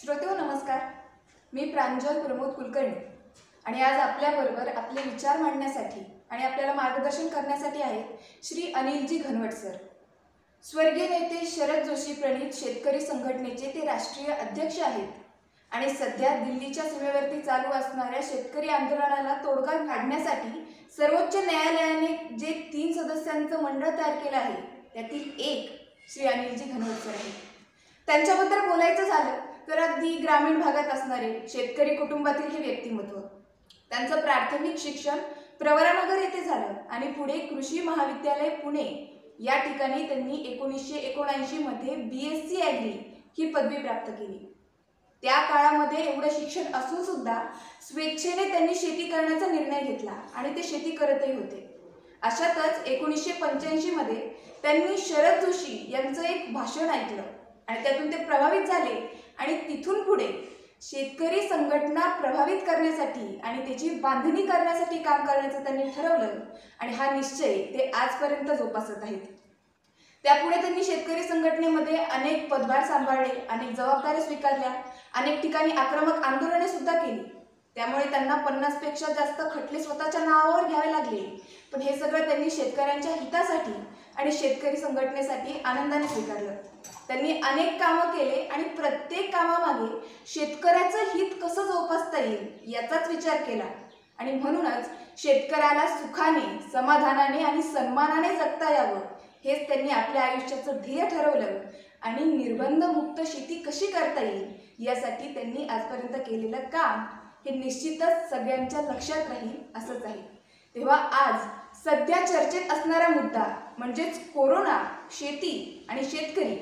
श्रोतेहो नमस्कार. मी प्रांजल प्रमोद कुलकर्णी आणि आज आपल्याबरोबर आपले विचार मांडण्यासाठी आणि आपल्याला मार्गदर्शन करण्यासाठी आहेत श्री अनिलजी घनवट सर. स्वर्गीय नेते शरद जोशी प्रणीत शेतकरी संघटनेचे ते राष्ट्रीय अध्यक्ष आहेत आणि सध्या दिल्लीच्या सीमेवरती चालू असणाऱ्या शेतकरी आंदोलनाला तोडगा काढण्यासाठी सर्वोच्च न्यायालयाने जे 3 सदस्यांचं मंडळ तयार केलं आहे त्यातील एक श्री अनिलजी घनवट सर आहेत. त्यांच्याबद्दल बोलायचं झालं तर अगदी ग्रामीण भागात असणारे शेतकरी कुटुंबातील हे व्यक्तिमत्व. त्यांचं प्राथमिक शिक्षण प्रवरानगर येथे झालं आणि पुढे कृषी महाविद्यालय पुणे या ठिकाणी त्यांनी 1979 मध्ये BSc ॲग्री ही पदवी प्राप्त केली. त्या काळामध्ये एवढं शिक्षण असून सुद्धा स्वेच्छेने त्यांनी शेती करण्याचा निर्णय घेतला आणि ते शेती करतही होते. अशातच 1985 मध्ये त्यांनी शरद जोशी यांचं एक भाषण ऐकलं आणि त्यातून ते प्रभावित झाले आणि तिथून पुढे शेतकरी संघटना प्रभावित करण्यासाठी आणि त्याची बांधणी करण्यासाठी काम करण्याचं त्यांनी ठरवलं आणि हा निश्चय ते आजपर्यंत जोपासत आहेत. त्यापुढे त्यांनी शेतकरी संघटनेमध्ये अनेक पदभार सांभाळले, अनेक जबाबदाऱ्या स्वीकारल्या, अनेक ठिकाणी आक्रमक आंदोलने सुद्धा केली. त्यामुळे त्यांना 50 पेक्षा जास्त खटले स्वतःच्या नावावर घ्यावे लागले. पण हे सगळं त्यांनी शेतकऱ्यांच्या हितासाठी आणि शेतकरी संघटनेसाठी आनंदाने स्वीकारलं. त्यांनी अनेक कामं केले आणि प्रत्येक कामामागे शेतकऱ्याचं हित कसं जोपासता येईल याचाच विचार केला आणि म्हणूनच शेतकऱ्याला सुखाने, समाधानाने आणि सन्मानाने जगता यावं हेच त्यांनी आपल्या आयुष्याचं ध्येय ठरवलं आणि निर्बंधमुक्त शेती कशी करता येईल यासाठी त्यांनी आजपर्यंत केलेलं काम हे निश्चितच सगळ्यांच्या लक्षात राहील असंच आहे. तेव्हा आज सध्या चर्चेत असणारा मुद्दा म्हणजेच कोरोना, शेती आणि शेतकरी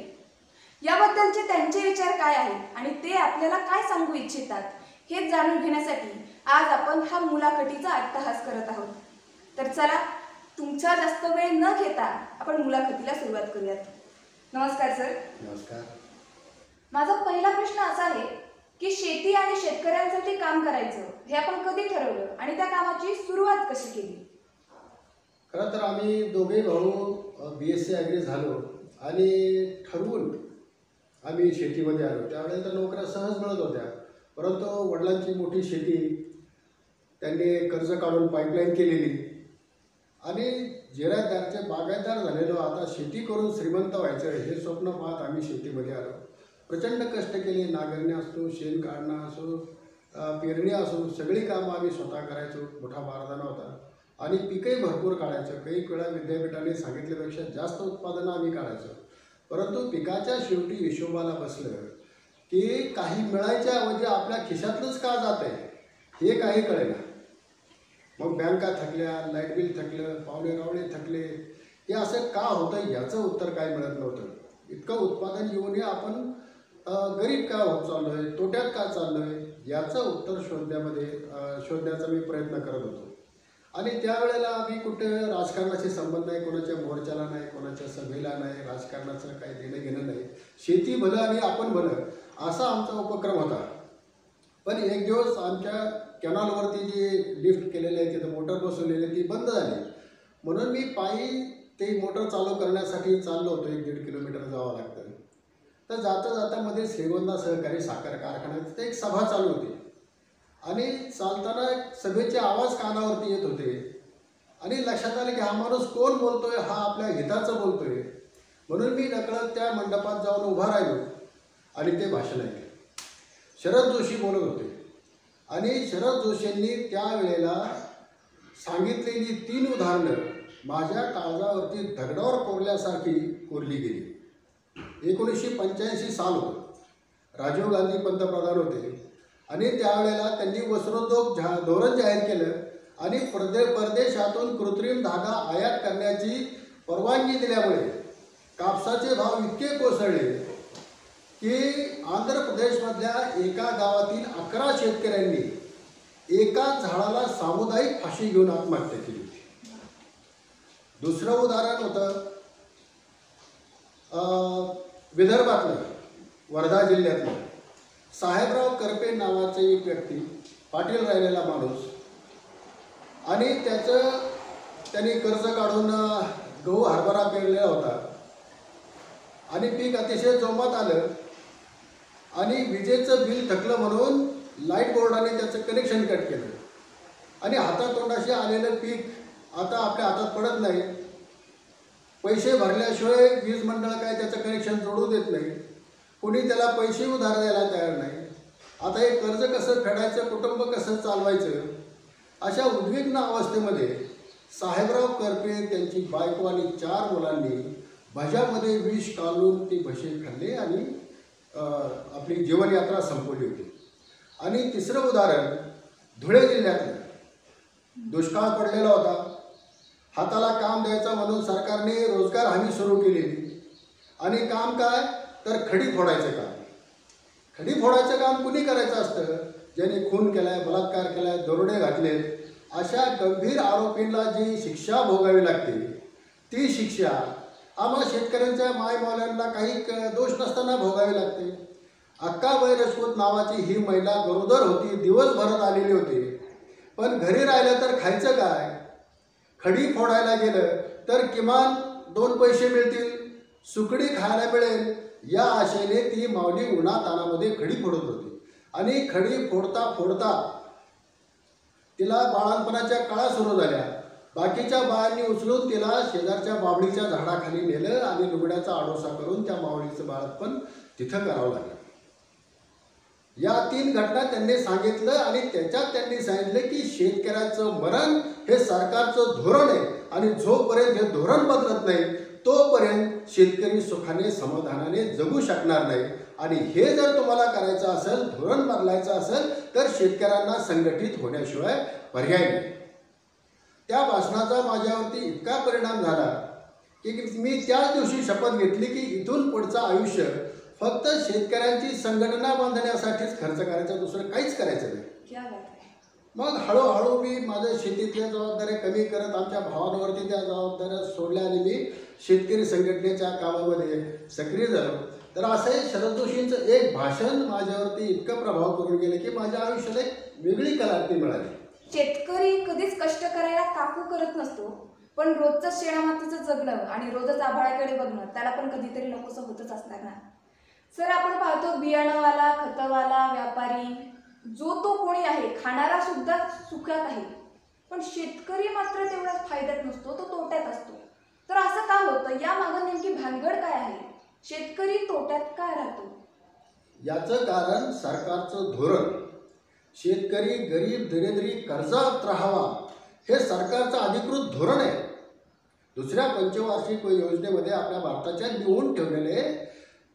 याबद्दलचे त्यांचे विचार काय आहेत आणि ते आपल्याला काय सांगू इच्छितात हे जाणून घेण्यासाठी आज आपण हा मुलाखतीचा अट्टहास करत आहोत. तर चला तुमचा जास्त वेळ न घेता आपण मुलाखतीला सुरुवात करूयात. नमस्कार सर. नमस्कार. माझा पहिला प्रश्न असा आहे की शेती आणि शेतकऱ्यांसाठी काम करायचं हे आपण कधी ठरवलं आणि त्या कामाची सुरुवात कशी केली? खरं तर आम्ही दोघे भाऊ BSc ॲग्री झालो आणि ठरवून आम्ही शेतीमध्ये आलो. त्यावेळेला तर नोकऱ्या सहज मिळत होत्या, परंतु वडिलांची मोठी शेती, त्यांनी कर्ज काढून पाईपलाईन केलेली आणि जिरायतदारचे बागायतदार झालेलो. आता शेती करून श्रीमंत व्हायचं हे स्वप्न पाहत आम्ही शेतीमध्ये आलो. प्रचंड कष्ट केले. नांगरणे असो, शेण काढणं असो, पेरणी असो, सगळी कामं आम्ही स्वतः करायचो. मोठा बारदाना होता आणि पिकंही भरपूर काढायचं. काही वेळा विद्यापीठाने सांगितल्यापेक्षा जास्त उत्पादनं आम्ही काढायचो. परंतु पिकाच्या शेवटी हिशोबाला बसलं की काही मिळायच्या ऐवजी आपल्या खिशातलंच का जात आहे हे काही कळेना. मग बँका थकल्या, लाईट बिल थकलं, पाहुणे रावळे थकले. हे असं का होतं याचं उत्तर काय मिळत नव्हतं. इतकं उत्पादन येऊनही आपण गरीब का होत चाललो आहे, तोट्यात का चाललो आहे याचं उत्तर शोधण्याचा मी प्रयत्न करत होतो. आणि त्यावेळेला आम्ही कुठे राजकारणाशी संबंध नाही, कोणाच्या मोर्चाला नाही, कोणाच्या सभेला नाही, राजकारणाचं काही देणं घेणं नाही. शेती भलं आणि आपण भलं असा आमचा उपक्रम होता. पण एक दिवस आमच्या कॅनॉलवरती जी लिफ्ट केलेली आहे तिथं मोटर बसवलेली ती बंद झाली. म्हणून मी पायी ते मोटर चालू करण्यासाठी चाललो होतो. 1-1.5 किलोमीटर जावं लागतं. तर जाता जाता मध्ये श्रीगोंदा सहकारी साखर कारखान्यात तिथे एक सभा चालू होती आणि चालताना सभेचे आवाज कानावरती येत होते आणि लक्षात आले की हा माणूस कोण बोलतोय, हा आपल्या हिताचं बोलतोय. म्हणून मी नकळत त्या मंडपात जाऊन उभा राहिलो आणि ते भाषण ऐकले. शरद जोशी बोलत होते आणि शरद जोशींनी त्यावेळेला सांगितलेली 3 उदाहरणं माझ्या काळजावरती दगडावर कोरल्यासारखी कोरली गेली. 1985 साल होतं. राजीव गांधी पंतप्रधान होते आणि त्यावेळेला त्यांनी वस्त्रोद्योग धोरण जाहीर केलं आणि परदेशातून कृत्रिम धागा आयात करण्याची परवानगी दिल्यामुळे कापसाचे भाव इतके कोसळले की आंध्र प्रदेशमधल्या एका गावातील 11 शेतकऱ्यांनी एका झाडाला सामुदायिक फाशी घेऊन आत्महत्या केली होती. दुसरं उदाहरण होतं विदर्भातलं, वर्धा जिल्ह्यातलं साहेबराव करपे नावाचे एक व्यक्ती, पाटील राहिलेला माणूस आणि त्यांनी कर्ज काढून गहू हरभरा पेरलेला होता आणि पीक अतिशय जोमात आलं आणि विजेचं बिल थकलं म्हणून लाईट बोर्डाने त्याचं कनेक्शन कट केलं आणि हातातोंडाशी आलेलं पीक आता आपल्या हातात पडत नाही. पैसे भरल्याशिवाय वीज मंडळ काय त्याचं कनेक्शन जोडू देत नाही. कुणी त्याला पैसे उधार द्यायला तयार नाही. आता हे कर्ज कसं फेडायचं, कुटुंब कसं चालवायचं, अशा उद्विग्न अवस्थेमध्ये साहेबराव करपे त्यांची बायको आणि 4 मुलांनी भज्यामध्ये विष काढून ती भजी खाल्ली आणि आपली जीवनयात्रा संपवली होती. आणि तिसरं उदाहरण धुळे जिल्ह्यातलं. दुष्काळ पडलेला होता. हाताला काम द्यायचं म्हणून सरकारने रोजगार हमी सुरू केलेली आणि काम काय तर खडी फोडायचं काम. खडी फोडायचं काम कुणी करायचं असतं? ज्यांनी खून केलाय, बलात्कार केलाय, दरोडे घातलेत, अशा गंभीर आरोपींना जी शिक्षा भोगावी लागते ती शिक्षा आम्हा शेतकऱ्यांच्या मायमावल्यांना काही दोष नसताना भोगावी लागते. अक्काबाई राजपूत नावाची ही महिला गरोदर होती, दिवसभरात आलेली होती, पण घरी राहिलं तर खायचं काय? खडी फोडायला गेलं तर किमान 2 पैसे मिळतील, सुकडी खायला मिळेल, या आशेने ती माऊली उन्हातानामध्ये खडी फोडत होती. आणि खडी फोडता फोडता तिला बाळणपणाच्या काळा सुरू झाल्या. बाकीच्या बायांनी उचलून तिला शेजारच्या बाबळीच्या झाडाखाली नेलं आणि लुगड्याचा आडोसा करून त्या माऊलीचं बाळपण तिथं करावं लागलं. या 3 घटना त्यांनी सांगितलं आणि त्याच्यात त्यांनी सांगितलं की शेतकऱ्याचं मरण हे सरकारचं धोरण आहे आणि जोपर्यंत हे धोरण बदलत नाही तोपर्यंत शेतकरी सुखाने समाधानाने जगू शकणार नाही. आणि हे जर तुम्हाला करायचं असेल, धोरण बदलायचं असेल, तर शेतकऱ्यांना संघटित होण्याशिवाय पर्याय नाही. त्या भाषणाचा माझ्यावरती इतका परिणाम झाला की मी त्याच दिवशी शपथ घेतली की इथून पुढचं आयुष्य फक्त शेतकऱ्यांची संघटना बांधण्यासाठीच खर्च करायचा, दुसरं काहीच करायचं नाही. मग हळूहळू मी माझ्या शेतीतल्या जबाबदाऱ्या कमी करत आमच्या भावांवरती त्या जबाबदाऱ्या सोडल्या आणि मी शेतकरी संघटनेच्या कामामध्ये सक्रिय झालो. तर असं शरद जोशींचं एक भाषण माझ्यावरती इतकं प्रभाव करून गेलं की माझ्या आयुष्याला एक वेगळी कलाकृती मिळाली. शेतकरी कधीच कष्ट करायला काकू करत नसतो, पण रोजचं शेणामातीचं जगणं आणि रोजच आभाळाकडे बघणं त्याला पण कधीतरी नकोसं होतच असणार ना. सर, आपण पाहतो बियाणंवाला, खतवाला, व्यापारी, जो तो कोणी आहे, खाणारा सुद्धा सुखात आहे, पण शेतकरी मात्र तेवढाच फायद्यात नसतो, तो तोट्यात असतो. तर असं का होतं? या मागं नेमकी भानगड काय आहे? शेतकरी तोट्यात का राहतो? याचं कारण सरकारचं धोरण. शेतकरी गरीब दरिद्री कर्जात राहावा हे सरकारचं अधिकृत धोरण आहे. दुसऱ्या पंचवार्षिक योजनेमध्ये आपल्या भारताच्या लिहून ठेवलेले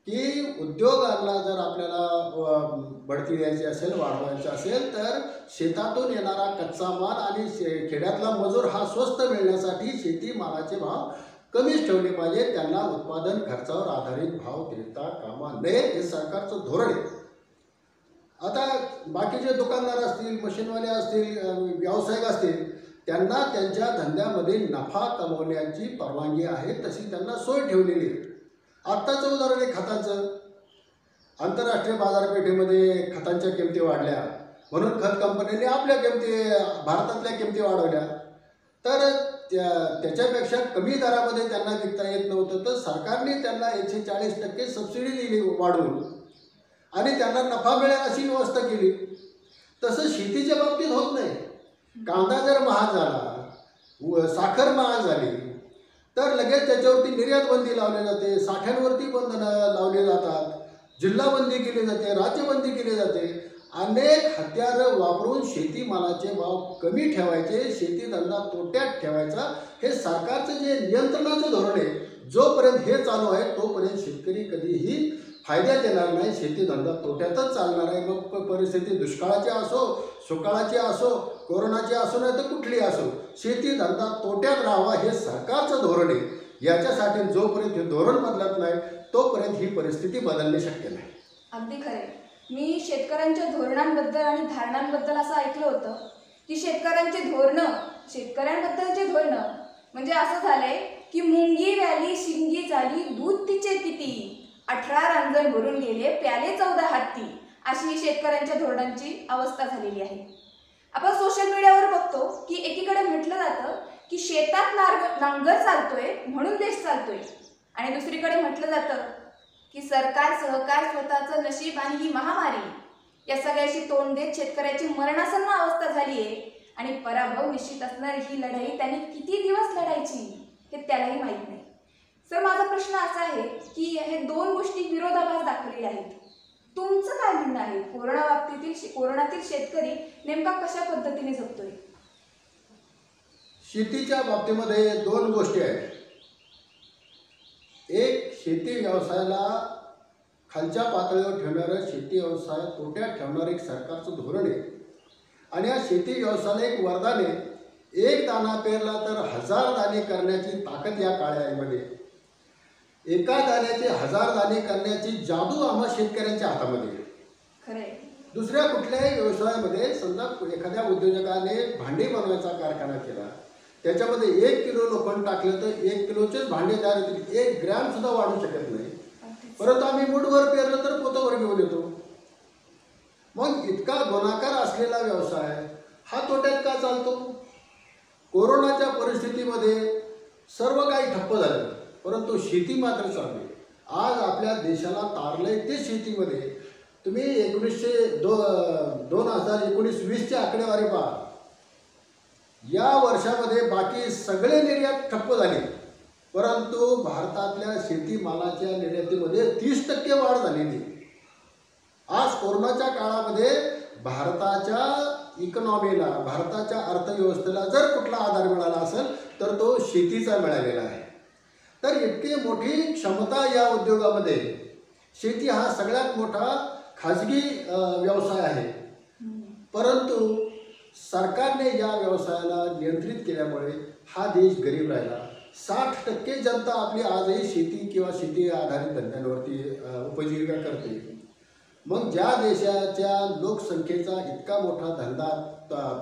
की उद्योगांना जर आपल्याला बढती द्यायची असेल, वाढवायची असेल, तर शेतातून येणारा कच्चा माल आणि खेड्यातला मजूर हा स्वस्त मिळण्यासाठी शेतीमालाचे भाव कमीच ठेवले पाहिजे. त्यांना उत्पादन खर्चावर आधारित भाव देता कामा नये, हे सरकारचं धोरण आहे. आता बाकीचे दुकानदार असतील, मशीनवाले असतील, व्यावसायिक असतील, त्यांना त्यांच्या धंद्यामध्ये नफा कमवण्याची परवानगी आहे, तशी त्यांना सोय ठेवलेली आहे. आत्ताचं उदाहरण आहे खताचं. आंतरराष्ट्रीय बाजारपेठेमध्ये खतांच्या किमती वाढल्या म्हणून खत कंपन्यांनी आपल्या किमती, भारतातल्या किमती वाढवल्या. तर त्याच्यापेक्षा कमी दरामध्ये त्यांना विकता येत नव्हतं, तर सरकारने त्यांना 140% सबसिडी दिली वाढवून आणि त्यांना नफा मिळेल अशी व्यवस्था केली. तसं शेतीच्या बाबतीत होत नाही. कांदा जर महाग झाला, साखर महाग झाली, तर लगेच त्याच्यावरती निर्यात बंदी लावली जाते, साठ्यांवरती बंधन लावली जातात, जिल्हाबंदी केली जाते, राज्यबंदी केली जाते. अनेक हत्यारं वापरून शेतीमालाचे भाव कमी ठेवायचे, शेतीधंदा तोट्यात ठेवायचा, हे सरकारचं जे नियंत्रणाचं धोरण आहे. जोपर्यंत हे चालू आहे तोपर्यंत शेतकरी कधीही फायद्यात येणार नाही, शेतीधंदा तोट्यातच चालणार आहे. मग परिस्थिती दुष्काळाची असो, सुकाळाची असो, कोरोनाची असो, नाही तर कुठली असो, शेतीधंदा तोट्यात राहावा हे सरकारचं धोरण आहे. याच्यासाठी जोपर्यंत हे धोरण बदलत नाही तोपर्यंत ही परिस्थिती बदलणे शक्य नाही. अगदी खरे. मी शेतकऱ्यांच्या धोरणांबद्दल आणि धारणांबद्दल असं ऐकलं होतं की शेतकऱ्यांबद्दलचे धोरणं म्हणजे असं झालंय की मुंगी व्याली शिंगी झाली दूध तिचे किती, 18 रांजण भरून गेले प्याले 14 हत्ती, अशी ही शेतकऱ्यांच्या धोरणांची अवस्था झालेली आहे. आपण सोशल मीडियावर बघतो की एकीकडे म्हटलं जातं की शेतात नांगर चालतोय म्हणून देश चालतोय, आणि दुसरीकडे म्हटलं जातं की सरकार, सहकार, स्वतःचं नशीब आणि ही महामारी या सगळ्याशी तोंड देत शेतकऱ्याची मरणासन्न अवस्था झाली आहे आणि पराभव निश्चित असणारी ही लढाई त्यांनी किती दिवस लढायची हे त्यालाही माहीत नाही. सर, माझा प्रश्न असा आहे की हे दोन गोष्टी विरोधाभास दाखवलेल्या आहेत. तुमचं काय म्हणणं आहे? कोरोनातील शेतकरी नेमका कशा पद्धतीने जगतोय? शेतीच्या बाबतीमध्ये दोन गोष्टी आहेत. एक, शेती व्यवसायाला खालच्या पातळीवर ठेवणारं, शेती व्यवसाय तोट्यात ठेवणारं एक सरकारचं धोरण आहे. आणि या शेती व्यवसायाला एक वरदान आहे. एक दाणा पेरला तर 1000 दाणे करण्याची ताकद या काळामध्ये. एका दाण्याचे 1000 दाणे करण्याची जादू आम्हा शेतकऱ्यांच्या हातामध्ये आहे. खरंय. दुसऱ्या कुठल्याही व्यवसायामध्ये समजा एखाद्या उद्योजकाने भांडी बनवायचा कारखाना केला, त्याच्यामध्ये 1 किलो लोखंड टाकलं तर 1 किलोचेच भांडे तयार होतील, 1 ग्रॅम सुद्धा वाढू शकत नाही. परंतु आम्ही मूठभर पेरलं तर पोतभर घेऊन येतो. मग इतका गुणाकार असलेला व्यवसाय हा तोट्यात का चालतो? कोरोनाच्या परिस्थितीमध्ये सर्व काही ठप्प झालं, परंतु शेती मात्र चालली. आज आपल्या देशाला तारलंय ते शेतीमध्ये. तुम्ही 2019-20ची आकडेवारी पहा. या वर्षामध्ये बाकी सगळे निर्यात ठप्प झाले, परंतु भारतातल्या शेतीमालाच्या निर्यातीमध्ये 30% वाढ झालेली. आज कोरोनाच्या काळामध्ये भारताच्या इकॉनॉमीला, भारताच्या अर्थव्यवस्थेला जर कुठला आधार मिळाला असेल तर तो शेतीचा मिळालेला आहे. तर इतकी मोठी क्षमता या उद्योगामध्ये. शेती हा सगळ्यात मोठा खाजगी व्यवसाय आहे, परंतु सरकारने या व्यवसायाला नियंत्रित केल्यामुळे हा देश गरीब राहिला. 60% जनता आपली आजही शेती किंवा शेती आधारित धंद्यांवरती उपजीविका करते. मग ज्या देशाच्या लोकसंख्येचा इतका मोठा धंदा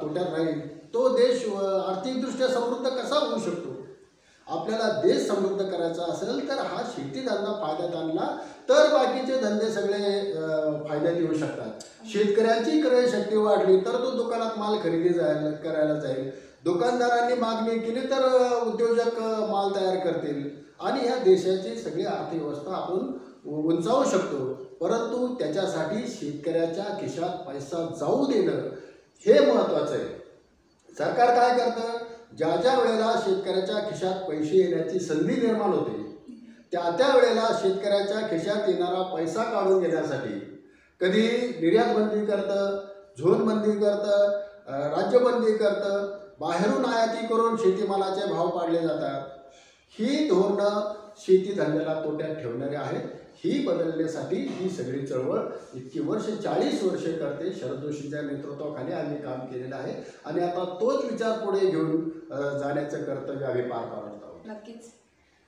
तोट्यात राहील, तो देश आर्थिकदृष्ट्या समृद्ध कसा होऊ शकतो? आपल्याला देश समृद्ध करायचा असेल तर हा शेती धंदा फायद्यात आणला तर बाकीचे धंदे सगळे फायद्यात येऊ शकतात. शेतकऱ्यांची क्रय शक्ती वाढली तर तो दुकानात माल खरेदी करायला जाईल. दुकानदारांनी मागणी केली तर उद्योजक माल तयार करतील आणि ह्या देशाची सगळी अर्थव्यवस्था आपण उंचावू शकतो. परंतु त्याच्यासाठी शेतकऱ्याच्या खिशात पैसा जाऊ देणं हे महत्त्वाचं आहे. सरकार काय करतं? ज्या ज्या वेळेला शेतकऱ्याच्या खिशात पैसे येण्याची संधी निर्माण होते, त्या वेळेला शेतकऱ्याच्या खिशात येणारा पैसा काढून घेण्यासाठी कधी निर्यात बंदी करतं, झोन बंदी करतं, राज्यबंदी करतं, बाहेरून आयाती करून शेतीमालाचे भाव पाडले जातात. ही धोरणं शेती धंद्याला तोट्यात ठेवणारे आहेत. ही बदलण्यासाठी ही सगळी चळवळ इतकी 40 वर्षे करते. शरद जोशींच्या नेतृत्वाखाली आम्ही काम केलेलं आहे आणि आता तोच विचार पुढे घेऊन जाण्याचं कर्तव्य आम्ही पार पाडत आहोत. नक्कीच.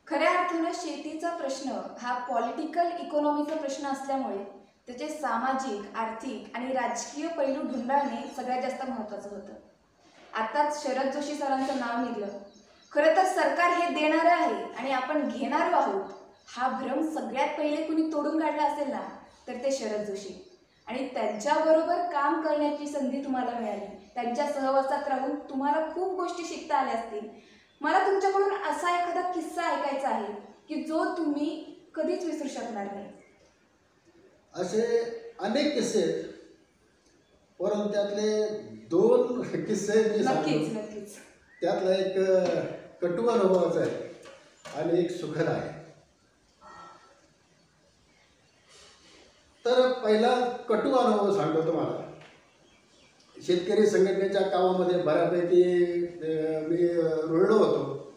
खऱ्या अर्थानं शेतीचा प्रश्न हा पॉलिटिकल इकॉनॉमीचा प्रश्न असल्यामुळे त्याचे सामाजिक, आर्थिक आणि राजकीय पैलू ढुंढाळणे सगळ्यात जास्त महत्त्वाचं होतं. आताच शरद जोशी सरांचं नाव निघलं. खरं तर सरकार हे देणारं आहे आणि आपण घेणार आहोत हा भ्रम सगळ्यात पहिले कुणी तोडून काढला असेल ना तर ते शरद जोशी. आणि त्यांच्याबरोबर काम करण्याची संधी तुम्हाला मिळाली. त्यांच्या सहवासात राहून तुम्हाला खूप गोष्टी शिकता आल्या असतील. मला तुमच्याकडून असा एखादा किस्सा ऐकायचा आहे की जो तुम्ही कधीच विसरू शकणार नाही. असे अनेक किस्से आहेत, परंतु त्यातले 2 किस्से मी सांगतो. नक्कीच. त्यातला एक कटू अनुभवाचा आहे आणि एक सुखद आहे. तर पहिला कटू अनुभव सांगतो तुम्हाला. शेतकरी संघटनेच्या कामामध्ये बऱ्यापैकी मी रुळलो होतो.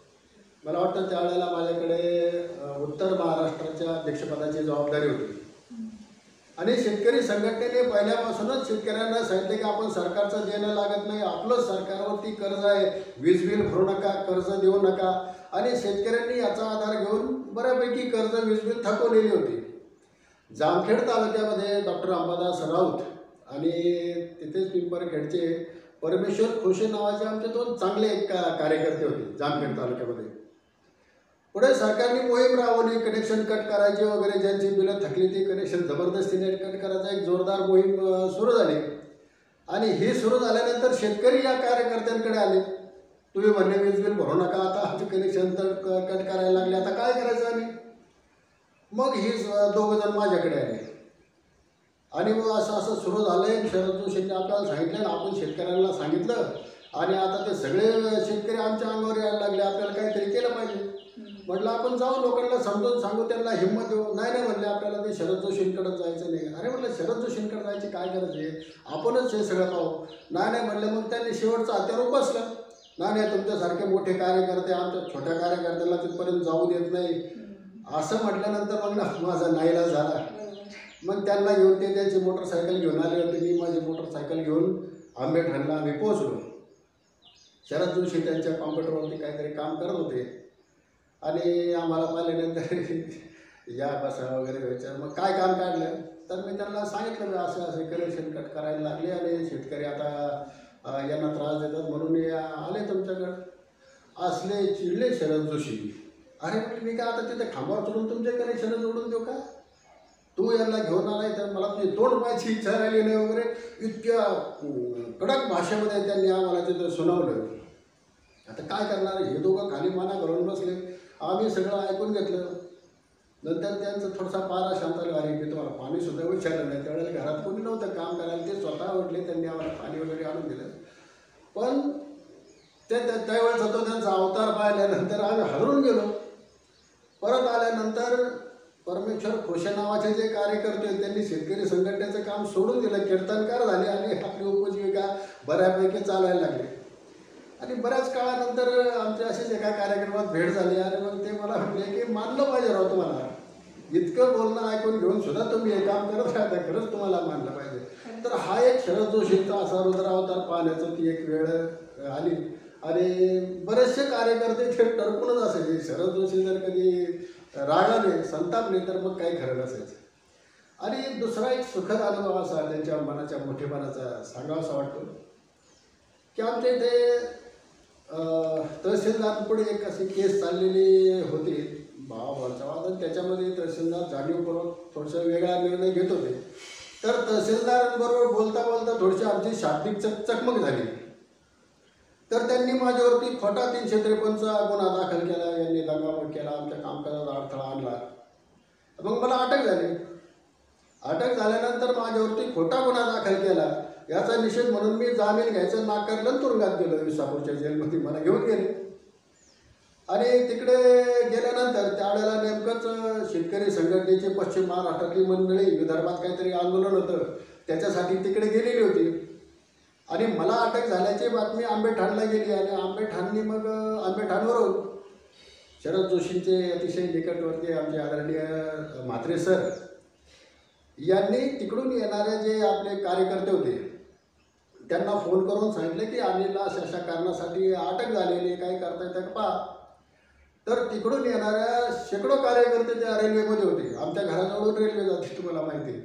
मला वाटतं त्यावेळेला माझ्याकडे उत्तर महाराष्ट्राच्या अध्यक्षपदाची जबाबदारी होती आणि शेतकरी संघटनेने पहिल्यापासूनच शेतकऱ्यांना सांगितले की आपण सरकारचं देणं लागत नाही, आपलं सरकारवरती कर्ज आहे, वीज बिल भरू नका, कर्ज देऊ नका. आणि शेतकऱ्यांनी याचा आधार घेऊन बऱ्यापैकी कर्ज, वीज बिल थकवलेली होती. जामखेड तालुक्यामध्ये डॉक्टर अंबादास राऊत आणि तिथेच पिंपरखेडचे परमेश्वर खोशे नावाचे आमचे 2 चांगले कार्यकर्ते होते जामखेड तालुक्यामध्ये. पुढे सरकारने मोहीम राबवली, कनेक्शन कट करायचे वगैरे, ज्यांची बिलं थकली ती कनेक्शन जबरदस्तीने कट करायचा एक जोरदार मोहीम सुरू झाली. आणि हे सुरू झाल्यानंतर शेतकरी या कार्यकर्त्यांकडे आले. तुम्ही म्हणणे वीज बिल भरू नका, आता आमचे कनेक्शन तर कट करायला लागले, आता काय करायचं आम्ही? मग ही दोघं जण माझ्याकडे आले आणि मग असं असं सुरू झालंय. शरद जोशींनी आपल्याला सांगितलं आणि आपण शेतकऱ्यांना सांगितलं आणि आता ते सगळे शेतकरी आमच्या अंगावर यायला लागले, आपल्याला काहीतरी केलं पाहिजे. म्हटलं आपण जाऊ लोकांना समजून सांगू, त्यांना हिंमत देऊ. नाही म्हणले आपल्याला ते शरद जोशींकडे जायचं नाही. अरे म्हटलं शरद जोशींकडे जायची काय गरज आहे, आपणच हे सगळं पाहू. नाही म्हणले. मग त्यांनी शेवटचा हत्यार बसलं. नाही तुमच्यासारखे मोठे कार्यकर्ते आमच्या छोट्या कार्यकर्त्याला तिथपर्यंत जाऊ देत नाही असं म्हटल्यानंतर मग माझा नाईलाज झाला. मग त्यांना घेऊन ते त्यांची मोटरसायकल घेऊन आले होते. मी माझी मोटरसायकल घेऊन आंबेठाणला आम्ही पोहोचलो. शरद जोशी त्यांच्या कॉम्प्युटरवरती काहीतरी काम करत होते आणि आम्हाला पाहिल्यानंतर या बसा वगैरे व्हायचं. मग काय काम काढलं तर मी त्यांना सांगितलं असं असं कलेक्शन कट करायला लागले आणि शेतकरी आता यांना त्रास देतात म्हणून आले तुमच्याकडं. असले चिडले शरद जोशी. अरे म्हटलं मी काय आता तिथे खांबावर चढून तुमच्या कनेक्शन जोडून देऊ का, तू यांना घेऊन आलाय तर मला तुझी तोंड पाहायची इच्छा राहिली नाही वगैरे इतक्या कडक भाषेमध्ये त्यांनी आम्हाला तिथं सुनावलं. आता काय करणार, हे दोघं खाली माना घालून बसले. आम्ही सगळं ऐकून घेतलं. नंतर त्यांचं थोडासा पारा शांत झाला. अरे मी तुम्हाला पाणीसुद्धा विचारलं नाही. त्यावेळेला घरात कोणी नव्हतं काम करायला, ते स्वतः उठले, त्यांनी आम्हाला पाणी वगैरे आणून दिलं. पण त्यावेळेस तो त्यांचा अवतार पाहिल्यानंतर आम्ही हादरून गेलो. परत आल्यानंतर परमेश्वर खोशे नावाचे जे कार्यकर्ते त्यांनी शेतकरी संघटनेचं काम सोडून दिलं, कीर्तनकार झाले आणि आपली उपजीविका बऱ्यापैकी चालायला लागली. आणि बऱ्याच काळानंतर आमच्या असेच एका कार्यक्रमात भेट झाली आणि मग ते मला म्हटले की मानलं पाहिजे राव तुम्हाला, इतकं बोलणं ऐकून घेऊन सुद्धा तुम्ही हे काम करत राहता, खरंच तुम्हाला मानलं पाहिजे. तर हा एक शरद जोशींचा असा रुद्रावतार पाहण्याचं ती एक वेळ आली आणि बरेचसे कार्यकर्ते ते टरपूनच असायचे. शरद जोशी जर कधी रागाने संतापले तर मग काही खरं नसायचं. आणि दुसरा एक सुखद अनुभव असा त्यांच्या मनाच्या मोठेपणाचा सांगावासा वाटतो की आमच्या इथे तहसीलदारपुढे एक अशी केस चाललेली होती भावाभावाचा वाद, आणि त्याच्यामध्ये तहसीलदार जाणीवपूर्वक थोडंसं वेगळा निर्णय घेत होते. तर तहसीलदारांबरोबर बोलता बोलता थोडीशी आमची शाब्दिक चकमक झाली. तर त्यांनी माझ्यावरती खोटा 353चा गुन्हा दाखल केला. यांनी दंगामत केला, आमच्या कामकाजात अडथळा आणला. मग मला अटक झाली. अटक झाल्यानंतर माझ्यावरती खोटा गुन्हा दाखल केला. याचा निषेध म्हणून मी जामीन घ्यायचं नाकारलं, तुरुंगात गेलो. विसापूरच्या जेलमध्ये मला घेऊन गेले. आणि तिकडे गेल्यानंतर त्यावेळेला नेमकंच शेतकरी संघटनेची पश्चिम महाराष्ट्रातली मंडळी, विदर्भात काहीतरी आंदोलन होतं, त्याच्यासाठी तिकडे गेलेली होती. आणि मला अटक झाल्याची बातमी आंबेठाणला गेली आणि आंबेठाणवरून शरद जोशींचे अतिशय निकटवर्ती आमचे आदरणीय म्हात्रे सर यांनी तिकडून येणारे जे आपले कार्यकर्ते होते त्यांना फोन करून सांगितले की अनिलला अशा कारणासाठी अटक झालेली, काही करता येतं का पहा. तर तिकडून येणाऱ्या शेकडो कार्यकर्ते त्या रेल्वेमध्ये होते. आमच्या घराजवळून रेल्वे जाते, तुम्हाला माहिती आहे.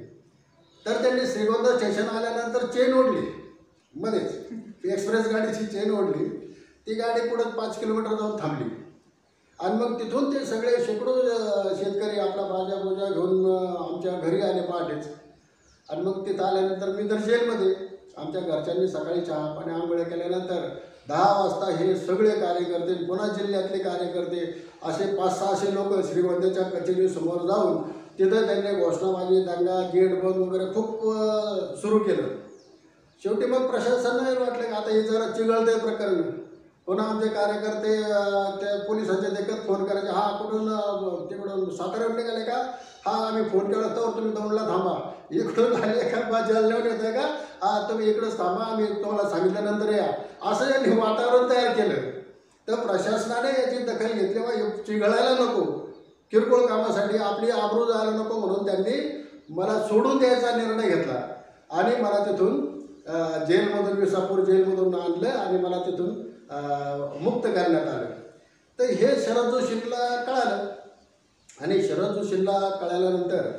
तर त्यांनी श्रीगोंदा स्टेशन आल्यानंतर चेन ओढली, मध्येच एक्सप्रेस गाडीची चेन ओढली. ती गाडी पुढं 5 किलोमीटर जाऊन थांबली आणि मग तिथून ते सगळे शेकडो शेतकरी आपला भाज्या भोज्या घेऊन आमच्या घरी आले पहाटेच. आणि मग तिथं आल्यानंतर मी तर जेलमध्ये. आमच्या घरच्यांनी सकाळी चहा पाणी आंघोळ केल्यानंतर 10 वाजता हे सगळे कार्यकर्ते, पुन्हा जिल्ह्यातले कार्यकर्ते असे 500-600 लोक श्रीगोंद्याच्या कचेरीसमोर जाऊन तिथं त्यांनी घोषणाबाजी, दंगा, गेट बंद वगैरे खूप सुरू केलं. शेवटी मग प्रशासनाला वाटलं की आता हे जरा चिघळतंय प्रकरण. पुन्हा आमचे कार्यकर्ते त्या पोलिसांच्या देखत फोन करायचे, हा कुठून तिकडून साताऱ्याहून निघाले का, हा आम्ही फोन केला तर तुम्ही दौंडला थांबा, इकडून आले का बा जालन्याहून येत आहे का, हा तुम्ही इकडंच थांबा, आम्ही तुम्हाला सांगितल्यानंतर या, असं यांनी वातावरण तयार केलं. तर प्रशासनाने याची दखल घेतली, वा चिघळायला नको, किरकोळ कामासाठी आपली आबरू जायला नको म्हणून त्यांनी मला सोडून द्यायचा निर्णय घेतला आणि मला तिथून जेलमधून, विसापूर जेलमधून आणलं आणि मला तिथून मुक्त करण्यात आलं. तर हे शरद जोशींना कळालं आणि शरद जोशींना कळाल्यानंतर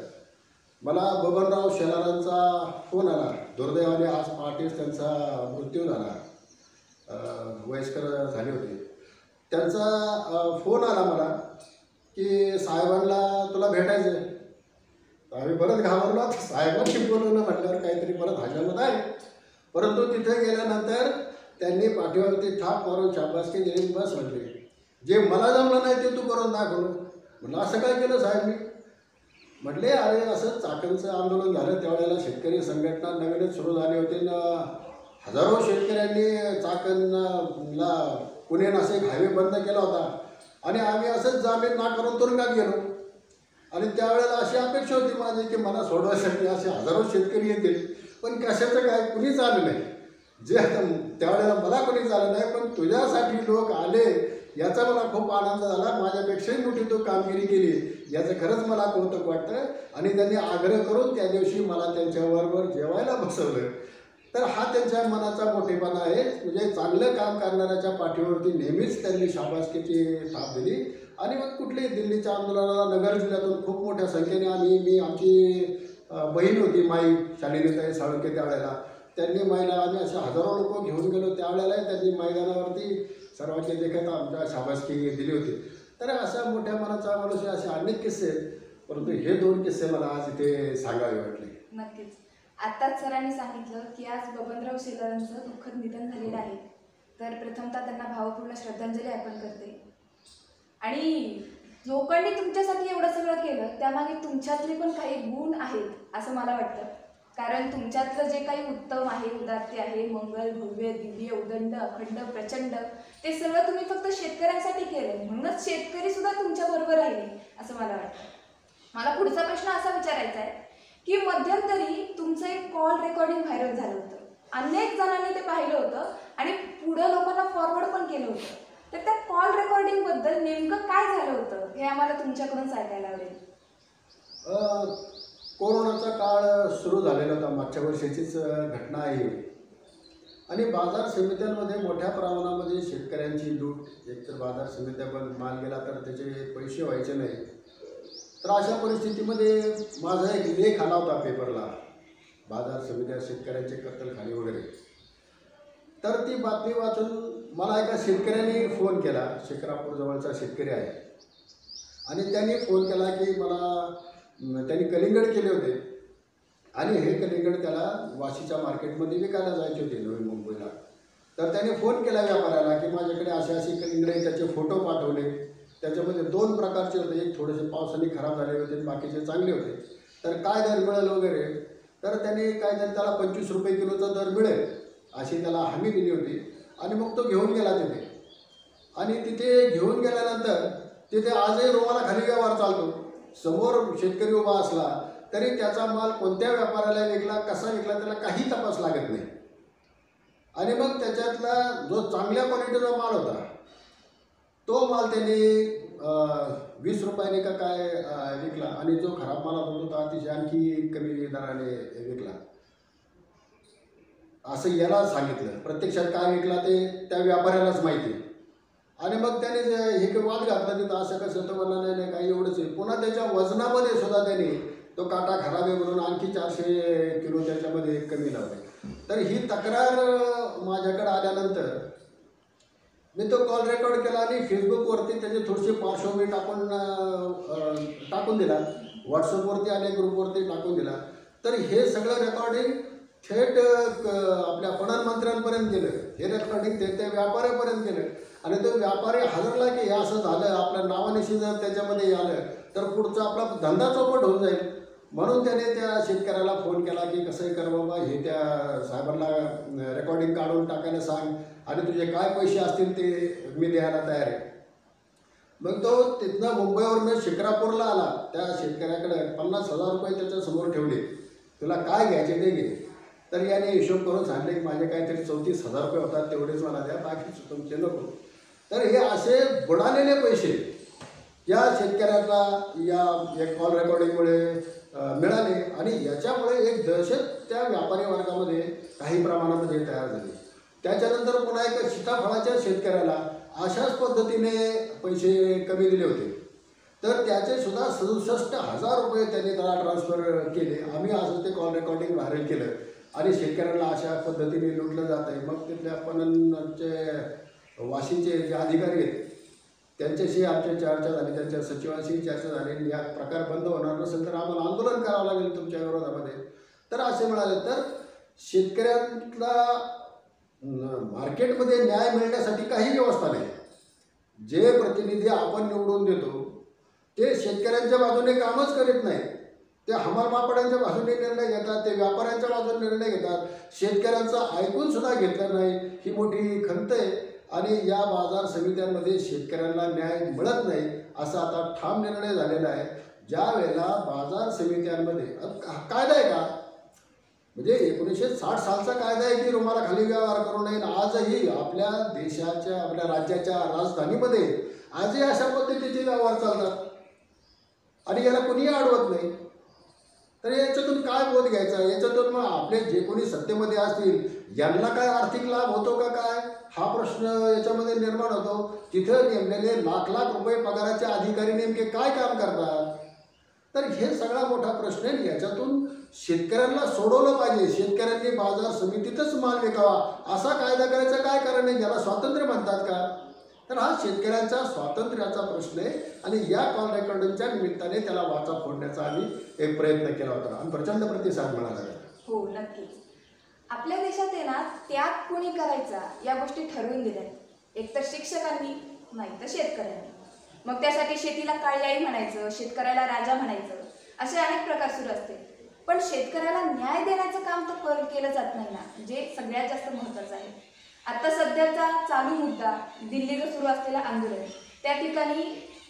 मला बबनराव शेलारांचा फोन आला. दुर्दैवाने आज पहाटेच त्यांचा मृत्यू झाला, वयस्कर झाले होते. त्यांचा फोन आला मला की साहेबांना तुला भेटायचं आहे. आम्ही परत घाबरलो. साहेबांनी बोलवलं म्हटल्यावर काहीतरी परत हजामत आहे. परंतु तिथे गेल्यानंतर त्यांनी पाठीवरती थाप मारून शाबासकी दिली. बस म्हटले, जे मला जमलं नाही ते तू करून दाखवलं. म्हटलं असं काय केलं साहेब मी. म्हटले अरे असं चाकणचं आंदोलन झालं त्यावेळेला शेतकरी संघटना नवीनच सुरू झाली होती ना, हजारो शेतकऱ्यांनी चाकणला पुणे नाशिक हायवे बंद केला होता आणि आम्ही असंच जामीन ना करून तुरुंगात गेलो. आणि त्यावेळेला अशी अपेक्षा होती माझी की मला सोडवायसाठी असे हजारो शेतकरी येतील, पण कशाचं काय कुणीच आलं नाही. जे त्यावेळेला मला कोणीच आलं नाही, पण तुझ्यासाठी लोक आले याचा मला खूप आनंद झाला. माझ्यापेक्षाही मोठी तू कामगिरी केली याचं खरंच मला कौतुक वाटतं. आणि त्यांनी आग्रह करून त्या दिवशी मला त्यांच्याबरोबर जेवायला बसवलं. तर हा त्यांच्या मनाचा मोठेपणा आहे. म्हणजे चांगलं काम करणाऱ्याच्या पाठीवरती नेहमीच त्यांनी शाबासकीची थाप दिली. आणि मग कुठल्याही दिल्लीच्या आंदोलनाला नगर जिल्ह्यातून खूप मोठ्या संख्येने आमची बहीण होती माई शालिनीताई साळुंखे त्यावेळेला, त्यांनी माईला आम्ही असे हजारो लोक घेऊन गेलो. त्यावेळेलाही त्यांनी मैदानावरती सर्वांचे देखत आमच्या शाबासकी दिली होती. तर अशा मोठ्या मनाचा मनुष्य असे अनेक किस्से आहेत, परंतु हे 2 किस्से मला आज इथे सांगावे वाटले. नक्कीच. आत्ताच सरांनी सांगितलं की आज बबनराव शेलारांचं दुःखद निधन झालेलं आहे. तर प्रथमतः त्यांना भावपूर्ण श्रद्धांजली अर्पण करते. आणि लोकांनी तुमच्यासाठी एवढं सगळं केलं त्यामागे तुमच्यातले पण काही गुण आहेत असं मला वाटतं. कारण तुमच्यातलं जे काही उत्तम आहे, उदात्त आहे, मंगल, भव्य, दिव्य, उदंड, अखंड, प्रचंड, ते सगळं तुम्ही फक्त शेतकऱ्यांसाठी केलं, म्हणूनच शेतकरी सुद्धा तुमच्या बरोबर राहिले असं मला वाटतं. मला पुढचा प्रश्न असा विचारायचा आहे की मध्यंतरी तुमचं एक कॉल रेकॉर्डिंग व्हायरल झालं होतं. अनेक जणांनी ते पाहिलं होतं आणि पुढं लोकांना फॉरवर्ड पण केलं होतं. तर त्या कॉल रेकॉर्डिंग बद्दल नेमकं काय झालं होतं हे आम्हाला तुमच्याकडून ऐकायला आवडेल. कोरोनाचा काळ सुरू झालेला होता, मागच्या वर्षीचीच घटना आहे. आणि बाजार समित्यांमध्ये मोठ्या प्रमाणामध्ये शेतकऱ्यांची लूट. एकतर बाजार समित्या पण माल गेला तर त्याचे पैसे व्हायचे नाही. तर अशा परिस्थितीमध्ये माझा एक लेख आला होता पेपरला, बाजार समित्या शेतकऱ्यांचे कत्तलखाने वगैरे. तर ती बातमी वाचून मला एका शेतकऱ्याने फोन केला, शिक्रापूर जवळचा शेतकरी आहे. आणि त्यांनी फोन केला की त्यांनी कलिंगड केले होते आणि हे कलिंगड त्याला वाशीच्या मार्केटमध्ये विकायला जायचे होते नवी मुंबईला. तर त्याने फोन केला व्यापाऱ्याला की माझ्याकडे अशी कलिंगड आहे. त्याचे फोटो पाठवले. त्याच्यामध्ये 2 प्रकारचे होते, एक थोडेसे पावसाने खराब झाले होते, बाकीचे चांगले होते. तर काय दर मिळेल वगैरे. तर त्याने त्याला 25 रुपये किलोचा दर मिळेल अशी त्याला हमी दिली होती. आणि मग तो घेऊन गेला तिथे. आणि तिथे घेऊन गेल्यानंतर तिथे आजही रोमाला खाली व्यवहार चालतो. समोर शेतकरी उभा असला तरी त्याचा माल कोणत्या व्यापाऱ्याला विकला, कसा विकला त्याला काही तपास लागत नाही. आणि मग त्याच्यातला जो चांगल्या क्वालिटीचा माल होता तो माल त्यांनी 20 रुपयाने का काय विकला आणि जो खराब माल होता तो अतिशय आणखी कमी दराने विकला असं याला सांगितलं. प्रत्यक्षात काय विकला ते त्या व्यापाऱ्यालाच माहिती. आणि मग त्याने हे वाद घातला तिथं, असं कसं तर म्हणलं नाही काही एवढंच आहे. पुन्हा त्याच्या वजनामध्ये सुद्धा त्याने तो काटा खराब आहे म्हणून आणखी 400 किलो त्याच्यामध्ये कमी लावले. तर ही तक्रार माझ्याकडे आल्यानंतर मी तो कॉल रेकॉर्ड केला आणि फेसबुकवरती त्याची थोडीशी पार्श्वभूमी टाकून दिला. व्हॉट्सअपवरती आणि ग्रुपवरती टाकून दिला. तर हे सगळं रेकॉर्डिंग थेट आपल्या प्रधानमंत्र्यांपर्यंत गेलं. हे रेकॉर्डिंग थेट त्या व्यापाऱ्यापर्यंत गेलं. आणि तो व्यापारी हजरला की हे असं झालं, आपल्या नावानिशी जर त्याच्यामध्ये आलं तर पुढचा आपला धंदा चौपट होऊन जाईल. म्हणून त्याने त्या शेतकऱ्याला फोन केला की कसंही कर बाबा, हे त्या साहेबांना रेकॉर्डिंग काढून टाकायला सांग आणि तुझे काय पैसे असतील ते मी द्यायला तयार आहे. मग तो तिथनं मुंबईवरनं शिक्रापूरला आला. त्या शेतकऱ्याकडे 50,000 रुपये त्याच्यासमोर ठेवले. तुला काय घ्यायचे ते घे. तर याने हिशोब करून सांगले की माझे काहीतरी 34,000 रुपये होतात, तेवढेच मला द्या, बाकी तुमचे नको. तर हे असे बुडालेले पैसे या शेतकऱ्यांना या एक कॉल रेकॉर्डिंगमुळे मिळाले. आणि याच्यामुळे एक दहशत त्या व्यापारी वर्गामध्ये काही प्रमाणामध्ये तयार झाली. त्याच्यानंतर पुन्हा एक सीताफळाच्या शेतकऱ्याला अशाच पद्धतीने पैसे कमी दिले होते. तर त्याचे सुद्धा 67,000 रुपये त्यांनी त्याला ट्रान्सफर केले. आम्ही असं ते कॉल रेकॉर्डिंग व्हायरल केलं आणि शेतकऱ्यांना अशा पद्धतीने लुटलं जात आहे. मग तिथल्या पणनचे वाशीचे जे अधिकारी आहेत त्यांच्याशी आमची चर्चा झाली, त्यांच्या सचिवांशी चर्चा झाली. या प्रकार बंद होणार नसेल तर आम्हाला आंदोलन करावं लागेल तुमच्या विरोधामध्ये. तर असे म्हणाले. तर शेतकऱ्यांना मार्केटमध्ये न्याय मिळण्यासाठी काही व्यवस्था नाही. जे प्रतिनिधी आपण निवडून देतो ते शेतकऱ्यांच्या बाजूने कामच करीत नाही. ते हमाल मापड्यांच्या बाजूने निर्णय घेतात, ते व्यापाऱ्यांच्या बाजूने निर्णय घेतात, शेतकऱ्यांचं ऐकून सुद्धा घेतलं नाही, ही मोठी खंत आहे. आणि या बाजार समित्यांमध्ये शेतकऱ्यांना न्याय मिळत नाही असा आता ठाम निर्णय झालेला आहे. ज्या वेळेला बाजार समित्यांमध्ये कायदा आहे का, म्हणजे 1960 सालचा कायदा आहे की रुमाला खाली व्यवहार करू नये. आजही आपल्या देशाच्या, आपल्या राज्याच्या राजधानीमध्ये आजही अशा पद्धतीचे व्यवहार चालतात आणि याला कोणीही अडवत नाही. तर याच्यातून काय बोध घ्यायचा, याच्यातून मग आपले जे कोणी सत्तेमध्ये असतील यांना काय आर्थिक लाभ होतो का काय, हा प्रश्न याच्यामध्ये निर्माण होतो. तिथं नेमलेले लाख लाख रुपये पगाराचे अधिकारी नेमके काय काम करतात. तर हे सगळा मोठा प्रश्न आहे. याच्यातून शेतकऱ्यांना सोडवलं पाहिजे. शेतकऱ्यांनी बाजार समितीतच माल विकावा असा कायदा करायचं काय कारण आहे, याला स्वातंत्र्य म्हणतात का. तर हा शेतकऱ्यांचा स्वातंत्र्याचा प्रश्न आहे आणि या कॉल रेकॉर्डिंगच्या निमित्ताने त्याला वाचा फोडण्याचा आम्ही एक प्रयत्न केला होता आणि प्रचंड प्रतिसाद मिळाला. हो, नक्कीच. आपल्या देशात आहे ना, त्याग कोणी करायचा या गोष्टी ठरवून दिल्या, एकतर शिक्षकांनी नाही तर शेतकऱ्यांनी. मग त्यासाठी शेतीला काळी म्हणायचं, शेतकऱ्याला राजा म्हणायचं, असे अनेक प्रकार सुरू असते. पण शेतकऱ्याला न्याय देण्याचं काम तर केलं जात नाही ना, जे सगळ्यात जास्त महत्त्वाचं आहे. आता सध्याचा चालू मुद्दा दिल्लीचं सुरू असलेलं आंदोलन, त्या ठिकाणी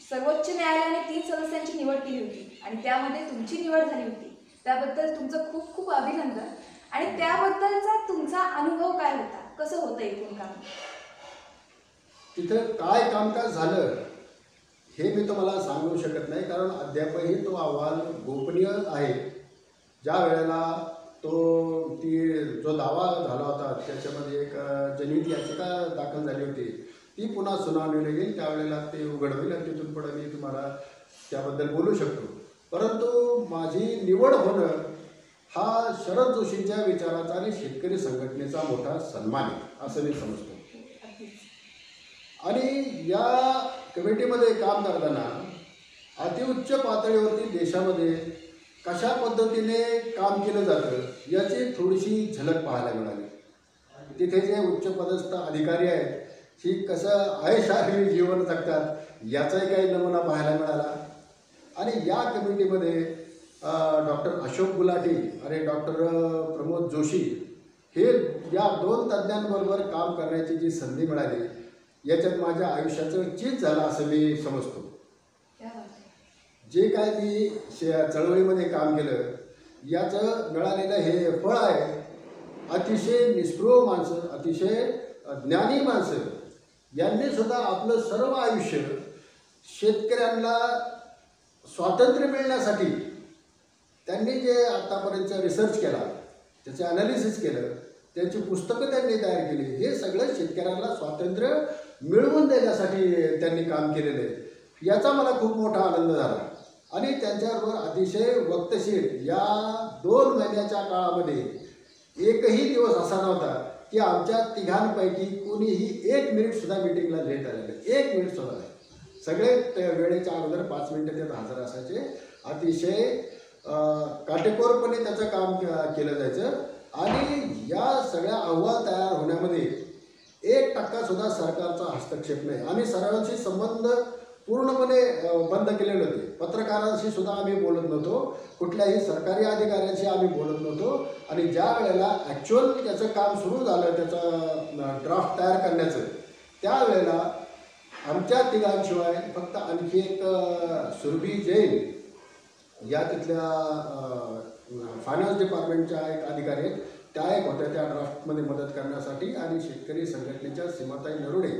सर्वोच्च न्यायालयाने 3 सदस्यांची निवड केली होती आणि त्यामध्ये तुमची निवड झाली होती. त्याबद्दल तुमचं खूप खूप अभिनंदन. आणि त्याबद्दलचा तुमचा अनुभव काय होता, कसं होतं एकूण काम. तिथं काय कामकाज झालं हे मी तुम्हाला सांगू शकत नाही, कारण अद्यापही तो अहवाल गोपनीय आहे. ज्या वेळेला जो दावा झाला होता त्याच्यामध्ये एक जनहित याचिका दाखल झाली होती, ती पुन्हा सुनावणीला येईल, त्यावेळेला ते उघड होईल आणि तिथून पुढे मी तुम्हाला त्याबद्दल बोलू शकतो. परंतु माझी निवड होणं हा शरद जोशींच्या विचाराचा आणि शेतकरी संघटनेचा मोठा सन्मान आहे असं मी समजतो. आणि या कमिटीमध्ये काम करताना अतिउच्च पातळीवरती देशामध्ये कशा पद्धतीने काम केलं जातं याची थोडीशी झलक पाहायला मिळाली. तिथे जे उच्चपदस्थ अधिकारी आहेत ही कसं आयशाही जीवन जगतात याचाही काही नमुना पाहायला मिळाला. आणि या कमिटीमध्ये डॉक्टर अशोक गुलाटी आणि डॉक्टर प्रमोद जोशी हे या 2 तज्ज्ञांबरोबर काम करण्याची जी संधी मिळाली याच्यात माझ्या आयुष्याचं चीज झालं असं मी समजतो. जे काय मी चळवळीमध्ये काम केलं याचं मिळालेलं हे फळ आहे. अतिशय निष्ठुर माणसं, अतिशय ज्ञानी माणसं यांनी सुद्धा आपलं सर्व आयुष्य शेतकऱ्यांना स्वातंत्र्य मिळण्यासाठी त्यांनी जे आत्तापर्यंत रिसर्च केला, त्याचं ॲनालिसिस केलं, त्यांची पुस्तकं त्यांनी तयार केली, हे सगळं शेतकऱ्यांना स्वातंत्र्य मिळवून देण्यासाठी त्यांनी काम केलेलं आहे. याचा मला खूप मोठा आनंद झाला. आणि त्यांच्याबरोबर अतिशय वक्तशीर या 2 महिन्याच्या काळामध्ये एकही दिवस असा नव्हता की आमच्या तिघांपैकी कोणीही 1 मिनिटसुद्धा मिटिंगला लेट आलेलं, 1 मिनिटसुद्धा नाही. सगळे वेळेच्या अगोदर 5 मिनिटं ते हजर असायचे. अतिशय काटेकोरपणे त्याचं काम केलं जायचं. आणि या सगळ्या अहवाल तयार होण्यामध्ये 1% सुद्धा सरकारचा हस्तक्षेप नाही. आम्ही सर्वांशी संबंध पूर्णपणे बंद केलेले होते. पत्रकारांशी सुद्धा आम्ही बोलत नव्हतो, कुठल्याही सरकारी अधिकाऱ्यांशी आम्ही बोलत नव्हतो. आणि ज्या वेळेला ॲक्च्युअल त्याचं काम सुरू झालं, त्याचं ड्राफ्ट तयार करण्याचं, त्यावेळेला आमच्या तिघांशिवाय फक्त आणखी एक सुरभी जैन या तिथल्या फायनान्स डिपार्टमेंटच्या एक अधिकारी आहेत, त्या एक होत्या त्या ड्राफ्टमध्ये मदत करण्यासाठी. आणि शेतकरी संघटनेच्या सीमाताई नरुडे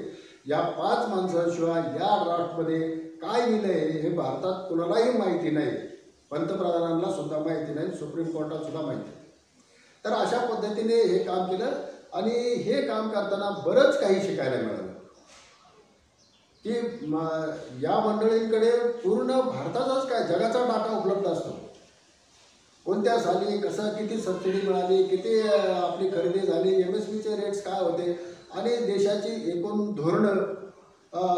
या 5 माणसांशिवाय या ड्राफ्टमध्ये काय लिहिलं आहे हे भारतात कुणालाही माहिती नाही, पंतप्रधानांना सुद्धा माहिती नाही, सुप्रीम कोर्टात सुद्धा माहिती. तर अशा पद्धतीने हे काम केलं. आणि हे काम करताना बरंच काही शिकायला मिळालं की या मंडळींकडे पूर्ण भारताचाच काय जगाचा डाटा उपलब्ध असतो. कोणत्या साली कसं, किती सबसिडी मिळाली, किती आपली खरेदी झाली, MSPचे रेट्स काय होते आणि देशाची एकूण धोरणं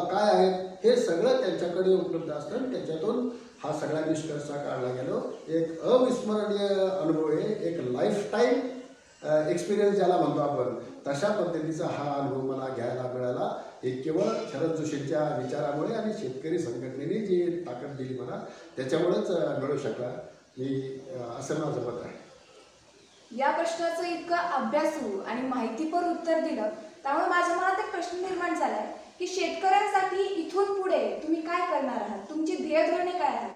काय आहेत, हे सगळं त्यांच्याकडे उपलब्ध असतं. त्याच्यातून हा सगळा निष्कर्ष काढला गेलो. एक अविस्मरणीय अनुभव आहे, एक लाईफटाईम एक्सपिरियन्स ज्याला म्हणतो आपण, तशा पद्धतीचा हा अनुभव मला घ्यायला मिळाला. हे केवळ शरद जोशींच्या विचारामुळे आणि शेतकरी संघटनेने जी ताकद दिली मला त्याच्यामुळेच मिळू शकला. असं माझं मत आहे. या प्रश्नाचं इतकं अभ्यासू आणि माहितीपर उत्तर दिलं, त्यामुळे माझ्या मनात एक प्रश्न निर्माण झालाय की शेतकऱ्यांसाठी इथून पुढे तुम्ही काय करणार आहात, तुमची ध्येय धोरणे काय आहेत?